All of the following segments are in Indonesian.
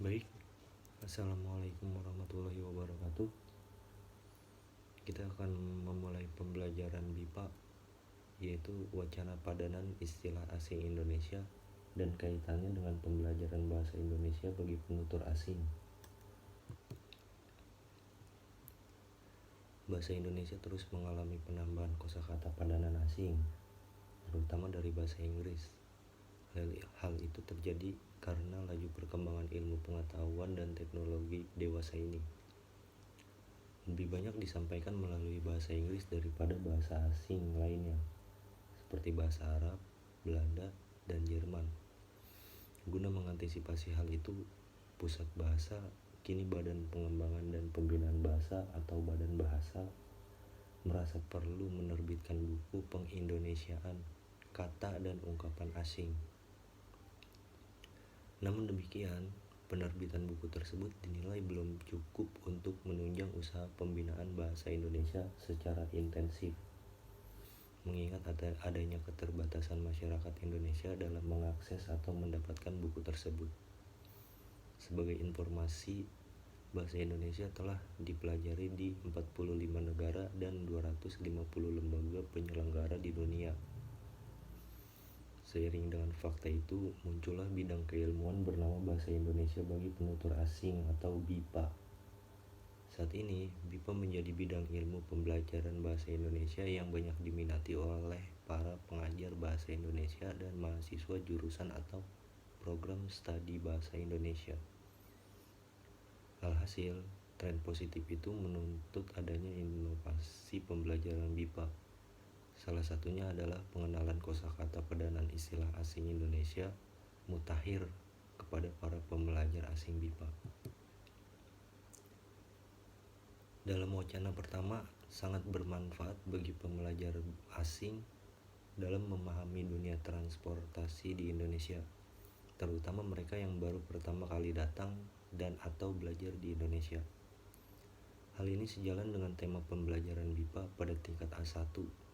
Baik, Assalamualaikum warahmatullahi wabarakatuh. Kita akan memulai pembelajaran BIPA, yaitu wacana padanan istilah asing Indonesia dan kaitannya dengan pembelajaran bahasa Indonesia bagi penutur asing. Bahasa Indonesia terus mengalami penambahan kosakata padanan asing, terutama dari bahasa Inggris. Hal itu terjadi karena laju perkembangan ilmu pengetahuan dan teknologi dewasa ini. Lebih banyak disampaikan melalui bahasa Inggris daripada bahasa asing lainnya, seperti bahasa Arab, Belanda, dan Jerman. Guna mengantisipasi hal itu, Pusat Bahasa, kini Badan Pengembangan dan Pembinaan Bahasa atau Badan Bahasa, merasa perlu menerbitkan buku pengindonesiaan kata dan ungkapan asing. Namun demikian, penerbitan buku tersebut dinilai belum cukup untuk menunjang usaha pembinaan bahasa Indonesia secara intensif, mengingat adanya keterbatasan masyarakat Indonesia dalam mengakses atau mendapatkan buku tersebut. Sebagai informasi, bahasa Indonesia telah dipelajari di 45 negara dan 250 lembaga penyelenggara di dunia. Seiring dengan fakta itu, muncullah bidang keilmuan bernama Bahasa Indonesia bagi Penutur Asing atau BIPA. Saat ini, BIPA menjadi bidang ilmu pembelajaran bahasa Indonesia yang banyak diminati oleh para pengajar bahasa Indonesia dan mahasiswa jurusan atau program studi bahasa Indonesia. Alhasil, tren positif itu menuntut adanya inovasi pembelajaran BIPA. Salah satunya adalah pengenalan kosakata padanan istilah asing Indonesia mutakhir kepada para pembelajar asing BIPA. Dalam wacana pertama, sangat bermanfaat bagi pembelajar asing dalam memahami dunia transportasi di Indonesia, terutama mereka yang baru pertama kali datang dan atau belajar di Indonesia. Hal ini sejalan dengan tema pembelajaran BIPA pada tingkat A1,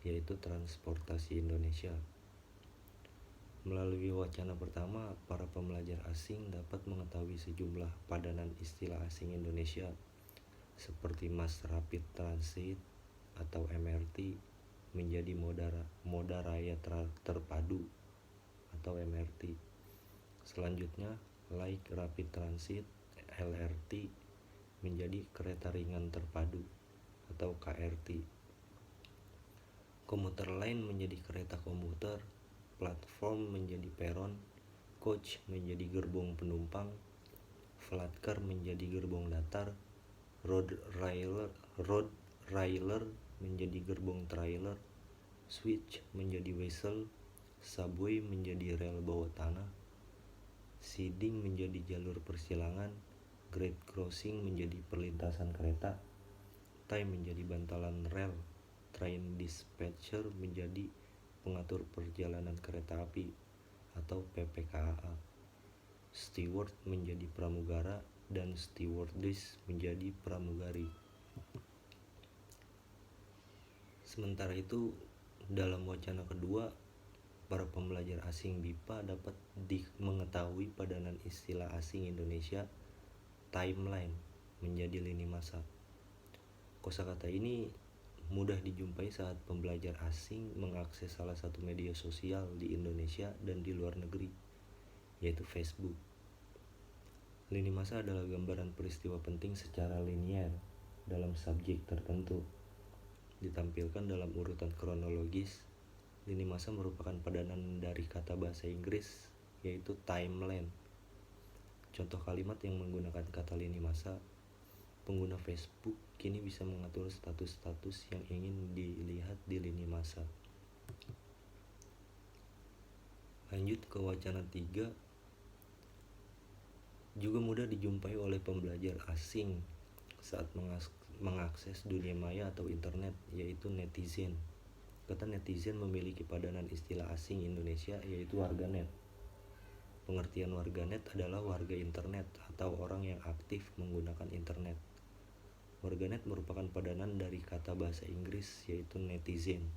yaitu transportasi Indonesia. Melalui wacana pertama, para pembelajar asing dapat mengetahui sejumlah padanan istilah asing Indonesia seperti Mass Rapid Transit atau MRT menjadi moda raya terpadu atau MRT. Selanjutnya, Light Rapid Transit LRT menjadi kereta ringan terpadu atau KRT. Komuter lain menjadi kereta komuter, platform menjadi peron, coach menjadi gerbong penumpang, flat car menjadi gerbong datar, road railer menjadi gerbong trailer, switch menjadi whistle, subway menjadi rel bawah tanah, siding menjadi jalur persilangan, grade crossing menjadi perlintasan kereta, tie menjadi bantalan rel, train dispatcher menjadi pengatur perjalanan kereta api atau PPKA, steward menjadi pramugara, dan stewardess menjadi pramugari. Sementara itu, dalam wacana kedua, para pembelajar asing BIPA dapat mengetahui padanan istilah asing Indonesia timeline menjadi lini masa. Kosakata ini mudah dijumpai saat pembelajar asing mengakses salah satu media sosial di Indonesia dan di luar negeri, yaitu Facebook. Lini masa adalah gambaran peristiwa penting secara linier dalam subjek tertentu, ditampilkan dalam urutan kronologis. Lini masa merupakan padanan dari kata bahasa Inggris, yaitu timeline. Contoh kalimat yang menggunakan kata lini masa: pengguna Facebook kini bisa mengatur status-status yang ingin dilihat di lini masa. Lanjut ke wacana 3, juga mudah dijumpai oleh pembelajar asing saat mengakses dunia maya atau internet, yaitu netizen. Kata netizen memiliki padanan istilah asing Indonesia, yaitu warganet. Pengertian warganet adalah warga internet atau orang yang aktif menggunakan internet. Warganet merupakan padanan dari kata bahasa Inggris, yaitu netizen.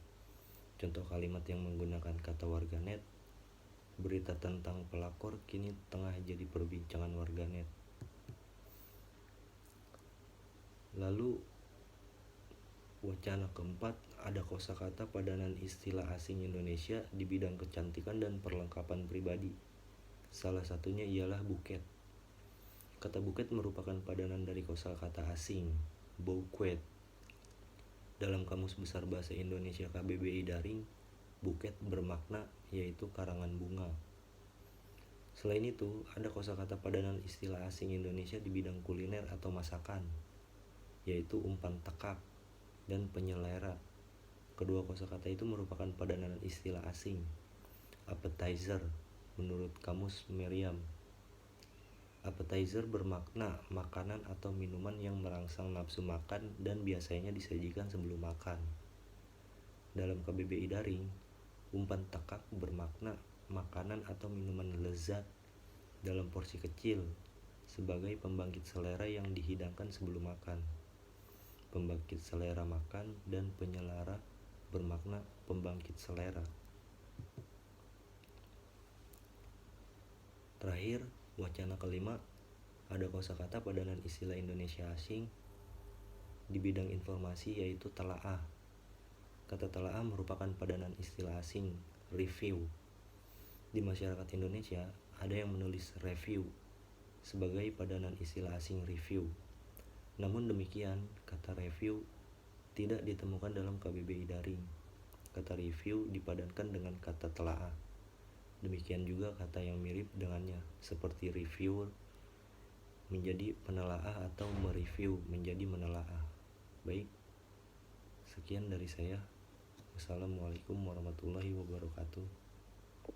Contoh kalimat yang menggunakan kata warganet: Berita tentang pelakor kini tengah jadi perbincangan warganet. Lalu wacana keempat, ada kosakata padanan istilah asing Indonesia di bidang kecantikan dan perlengkapan pribadi. Salah satunya ialah buket. Kata buket merupakan padanan dari kosakata asing, bouquet. Dalam Kamus Besar Bahasa Indonesia KBBI Daring, buket bermakna yaitu karangan bunga. Selain itu, ada kosakata padanan istilah asing Indonesia di bidang kuliner atau masakan, yaitu umpan tekak dan penyelera. Kedua kosakata itu merupakan padanan istilah asing. Appetizer menurut Kamus Merriam. Appetizer bermakna makanan atau minuman yang merangsang nafsu makan dan biasanya disajikan sebelum makan. Dalam KBBI Daring, umpan tekak bermakna makanan atau minuman lezat dalam porsi kecil sebagai pembangkit selera yang dihidangkan sebelum makan. Pembangkit selera makan dan penyelara bermakna pembangkit selera. Terakhir, wacana kelima, ada kosakata padanan istilah Indonesia asing di bidang informasi yaitu telaah. Kata telaah merupakan padanan istilah asing, review. Di masyarakat Indonesia, ada yang menulis review sebagai padanan istilah asing review. Namun demikian, kata review tidak ditemukan dalam KBBI Daring. Kata review dipadankan dengan kata telaah. Demikian juga kata yang mirip dengannya, seperti reviewer menjadi penelaah atau mereview menjadi menelaah. Baik, sekian dari saya. Wassalamualaikum warahmatullahi wabarakatuh.